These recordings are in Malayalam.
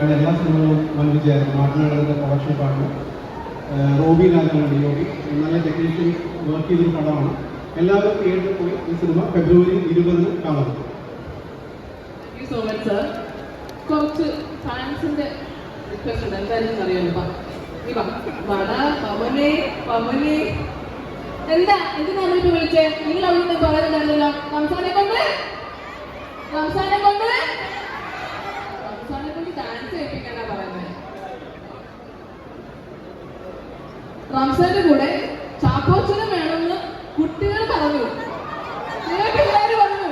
പുള്ളിക്കാരുടെ എല്ലാ സിനിമകളും വൻ വിജയമായിരുന്നു. മാർട്ടിനാടൻ്റെ പ്രൊഡക്ഷൻ പാർട്ണർ റോബി രാജാണ് ഡിഒപി. നല്ല ടെക്നീഷ്യൻ വർക്ക് ചെയ്തൊരു പടമാണ്. എല്ലാവരും തിയേറ്ററിൽ പോയി ഈ സിനിമ ഫെബ്രുവരി 20 കാണാം. So much sir. കുറച്ച് ഫാൻസിന്റെ റിക്വസ്റ്റ് ഉണ്ട്, എന്തായാലും അറിയാമല്ലോ. എന്താ എന്തിനാ നമ്മളിപ്പോ വിളിച്ചേ? നിങ്ങൾ അവിടെ നിന്ന് പറയുന്നുണ്ടായിരുന്നല്ലോ റംസാനെ കൊണ്ട് ഡാൻസ് ചെയ്യിപ്പിക്കാനാ പറയുന്നത്. റംസാന്റെ കൂടെ ചാക്കോച്ചനും വേണമെന്ന് കുട്ടികൾ പറഞ്ഞു, പിള്ളേര് പറഞ്ഞു.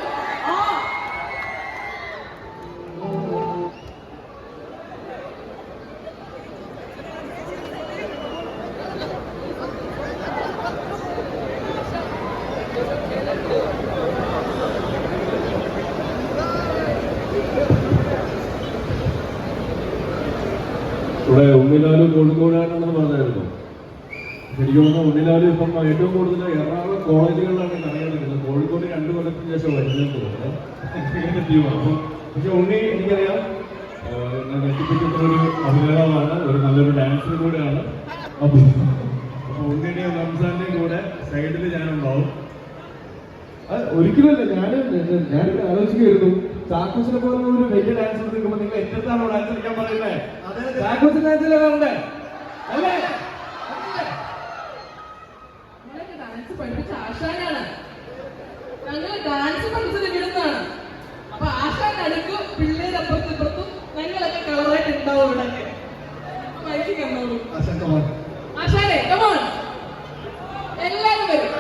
ഇവിടെ ഉണ്ണിലാലും കോഴിക്കോടാണെന്ന് പറഞ്ഞായിരുന്നു. എനിക്ക് തോന്നുന്നു ഉണ്ണിലാലും ഇപ്പം ഏറ്റവും കൂടുതൽ എറണാകുളം കോളേജുകളിലാണ് അറിയാൻ. കോഴിക്കോട് 2 കൊല്ലത്തിന് ശേഷം വരുന്നത് ടീമാണ്. പക്ഷെ ഉണ്ണി എനിക്കറിയാം ഞെട്ടിപ്പിക്കുന്ന ഒരു അഭിനേതാവാണ്, ഒരു നല്ലൊരു ഡാൻസർ കൂടെയാണ്. അപ്പോൾ ഉണ്ണിയുടെയും റംസാന്റെയും കൂടെ സൈഡിൽ ഞാനുണ്ടാവും. ഒരിക്കലല്ല, ഞാൻ ആലോചിക്കുകയായിരുന്നു, ചാക്കോസിനെ പോലെ ഒരു വലിയ ഡാൻസ് നിൽക്കുമ്പോൾ നിങ്ങൾ എത്രത്താണോ ഡാൻസ് കളിക്കാൻ പറയുന്നത്? ചാക്കോസിന് ഡാൻസിലെ കാണണ്ടേ അല്ലേ? ഡാൻസ് പഠിപ്പിച്ച ആശാനാണ്, ഞങ്ങൾ ഡാൻസ് പഠിച്ചത് ഇവിടുന്നാണ്. അപ്പൊ ആശാൻ അടുക്കും, പിള്ളേർ അപ്പുറത്തും ഇപ്പുറത്തും, ഞങ്ങളൊക്കെ കളറായിട്ട് ഉണ്ടാവും ഇവിടെ. മൈക്ക് കണ്ടോളൂ ആശാനെ, കമോൺ എല്ലാവരും വരും.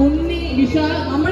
ഉണ്ണി വിശാൽ നമ്മൾ